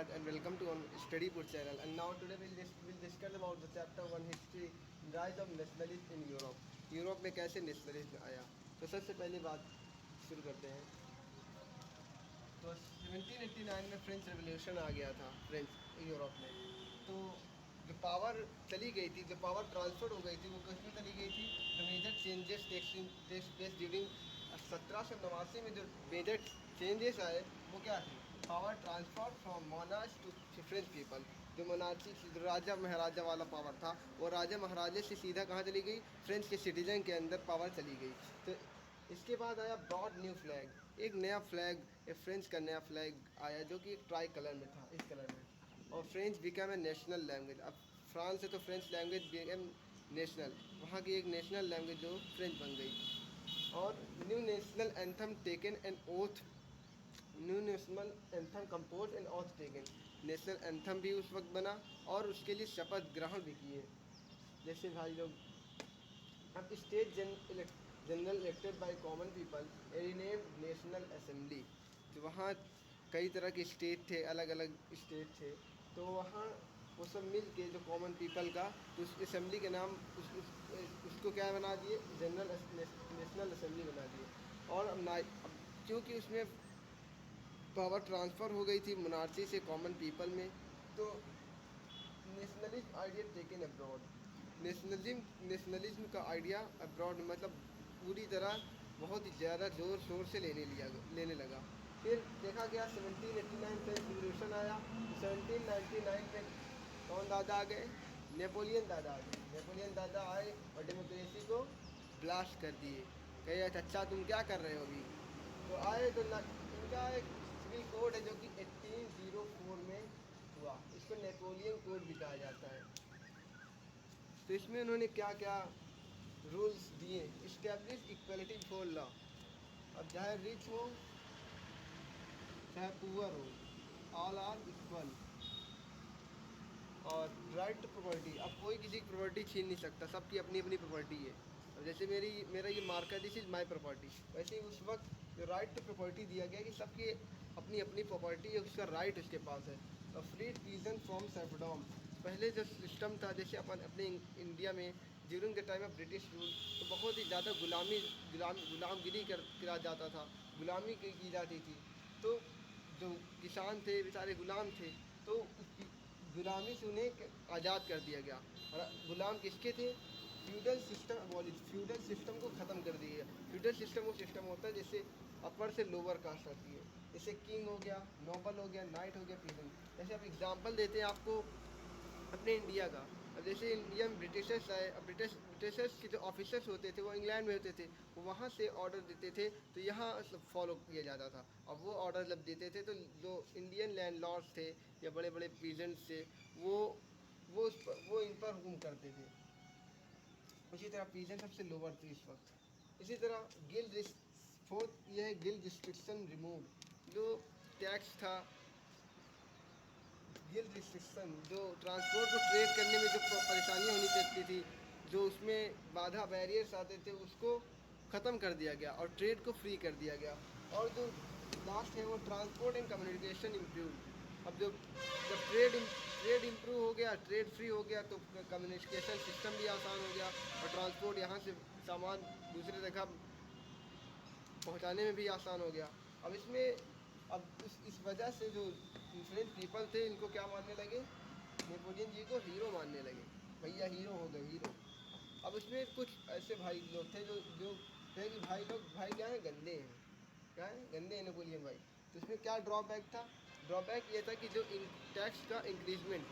Raj and welcome to on StudyPut channel. And now today we'll discuss about the chapter 1 history rise of nationalism in Europe. Europe में कैसे nationalism आया। तो सबसे पहली बात शुरू करते हैं। तो 1789 में फ्रेंच रेवोल्यूशन आ गया था फ्रेंच यूरोप में। तो जो पावर चली गई थी, जो पावर ट्रांसफर हो गई थी, वो किस में चली गई थी। The major changes takes place during 1789 में जो मेजर चेंजेस आए वो क्या थे। Power transfer from monarch to French people. जो मोनार्ची जो राजा महाराजा वाला पावर था वो राजा महाराजे से सीधा कहाँ चली गई, फ्रेंच के सिटीजन के अंदर पावर चली गई। तो इसके बाद आया ब्रॉड न्यू फ्लैग, एक नया फ्लैग, एक फ्रेंच का नया फ्लैग आया जो कि एक ट्राई कलर में था, इस कलर में। और French become a national language. अब फ्रांस से तो फ्रेंच लैंग्वेज बिकम नेशनल, वहाँ की एक नेशनल लैंग्वेज जो फ्रेंच बन गई। और new national anthem taken N oath, new national anthem compose and auth taken. National anthem भी उस वक्त बना और उसके लिए शपथ ग्रहण भी किए। जैसे भाई लोग अब state general elected by common people renamed national assembly. तो वहाँ कई तरह के स्टेट थे, अलग अलग स्टेट थे, तो वहाँ वो सब मिल के जो कॉमन पीपल का, तो उस असेंबली के नाम उसको क्या बना दिए, जनरल नेशनल असेंबली बना दिए। और अब क्योंकि उसमें पावर ट्रांसफ़र हो गई थी मोनार्ची से कॉमन पीपल में, तो nationalism idea taken abroad. Nationalism का आइडिया अब्रॉड मतलब पूरी तरह बहुत ही ज़्यादा ज़ोर शोर से लेने लगा। फिर देखा गया 1789 से रिवोल्यूशन आया। 1799 में कौन दादा आ गए, नेपोलियन दादा आ गए। नेपोलियन दादा आए और डेमोक्रेसी को ब्लास्ट कर दिए। कहे अच्छा तुम क्या कर रहे हो अभी। तो आए तो इनका एक सिविल कोड है जो कि 1804 में हुआ, इसको नेपोलियन कोड भी कहा जाता है। तो इसमें उन्होंने क्या क्या रूल्स दिए। Establish equality before law. अब चाहे रिच हो चाहे पुअर हो, ऑल आर इक्वल। और राइट टू प्रॉपर्टी, अब कोई किसी की प्रॉपर्टी छीन नहीं सकता, सबकी अपनी अपनी प्रॉपर्टी है। अब जैसे मेरा ये marker this is my property, वैसे ही उस वक्त जो राइट टू प्रॉपर्टी दिया गया कि सबकी अपनी अपनी प्रॉपर्टी है, उसका राइट उसके पास है। और फ्री पीजन फ्रॉम सर्फडॉम। पहले जो सिस्टम था, जैसे अपन अपने इंडिया में during the time of British rule, तो बहुत ही ज़्यादा गुलामगिरी करा जाता था, गुलामी की जाती थी। तो जो किसान थे बेचारे गुलाम थे, तो गुलामी से उन्हें आज़ाद कर दिया गया। और गुलाम किसके थे, feudal system abolish, feudal system को ख़त्म कर दिया गया। फ्यूडल सिस्टम वो सिस्टम होता है जैसे अपर से लोअर कास्ट आती है, जैसे किंग हो गया, नोबल हो गया, नाइट हो गया, पीजन। जैसे आप एग्जांपल देते हैं आपको अपने इंडिया का। अब जैसे इंडिया में ब्रिटिशर्स आए, अब ब्रिटिशर्स के जो ऑफिसर्स होते थे वो इंग्लैंड में होते थे, वो वहाँ से ऑर्डर देते थे तो यहाँ सब फॉलो किया जाता था। अब वो ऑर्डर जब देते थे तो जो इंडियन लैंड लॉर्ड्स थे या बड़े बड़े पीजेंट्स थे, वो इन पर हुक्म करते थे। उसी तरह पीजेंट सबसे लोअर थे इस वक्त। इसी तरह फोर्थ ये है गिल्ड रिस्ट्रिक्शन रिमूव। जो टैक्स था, गिल्ड रिस्ट्रिक्शन, जो ट्रांसपोर्ट को ट्रेड करने में जो परेशानी होनी सकती थी, जो उसमें बाधा बैरियर्स आते थे, उसको ख़त्म कर दिया गया और ट्रेड को फ्री कर दिया गया। और जो लास्ट है वो ट्रांसपोर्ट एंड कम्युनिकेशन इम्प्रूव। अब जब ट्रेड इम्प्रूव हो गया, ट्रेड फ्री हो गया, तो कम्युनिकेशन सिस्टम भी आसान हो गया और ट्रांसपोर्ट यहाँ से सामान दूसरे जगह पहुंचाने में भी आसान हो गया। अब इसमें अब इस वजह से जो डिफरेंट पीपल थे इनको क्या मानने लगे, नेपोलियन जी को हीरो मानने लगे, भैया हीरो हो गए हीरो। अब इसमें कुछ ऐसे भाई लोग थे जो जो थे कि भाई क्या है, गंदे हैं, क्या है, गंदे हैं नेपोलियन भाई। तो इसमें क्या ड्रॉबैक था, ड्रॉबैक ये था कि जो टैक्स का इंक्रीजमेंट,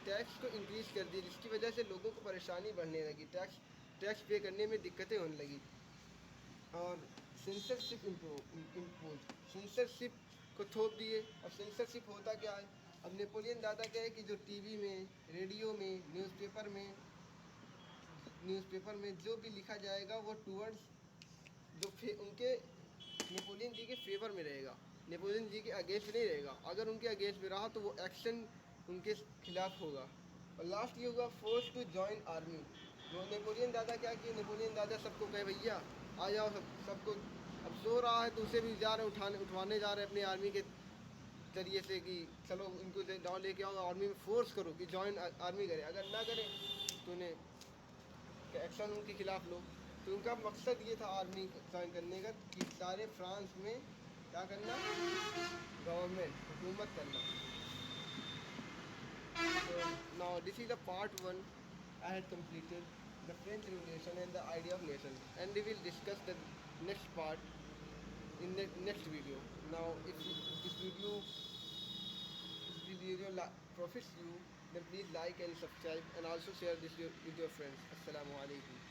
टैक्स को इंक्रीज़ कर दिया, जिसकी वजह से लोगों को परेशानी बढ़ने लगी, टैक्स पे करने में दिक्कतें होने लगी। और सेंसरशिप इम्पोज, सेंसरशिप को थोप दिए। अब सेंसरशिप होता क्या है, अब नेपोलियन दादा क्या है कि जो टीवी में, रेडियो में, न्यूज़पेपर में जो भी लिखा जाएगा वो टूवर्ड्स जो उनके नेपोलियन जी के फेवर में रहेगा, नेपोलियन जी के अगेंस्ट नहीं रहेगा। अगर उनके अगेंस्ट में रहा तो वो एक्शन उनके खिलाफ होगा। और लास्ट ये हुआ फोर्स टू जॉइन आर्मी। जो नेपोलियन दादा क्या किए, नेपोलियन दादा सबको कहे भैया आ जाओ, सबको अब सो रहा है तो उसे भी जा रहे उठाने जा रहे अपनी आर्मी के जरिए से कि चलो इनको जाओ लेके आओ आर्मी में, फोर्स करो कि ज्वाइन आर्मी करे। अगर ना करें तो उन्हें एक्शन उनके खिलाफ लो। तो उनका मकसद ये था आर्मी ज्वाइन करने का कि सारे फ्रांस में क्या करना, गवर्नमेंट हुकूमत करना। So now this is the part one. I had completed the French Revolution and the idea of nation, and we will discuss the next part in the next video. Now, if this video profits you, then please like and subscribe, and also share this with your friends. Assalamu alaikum.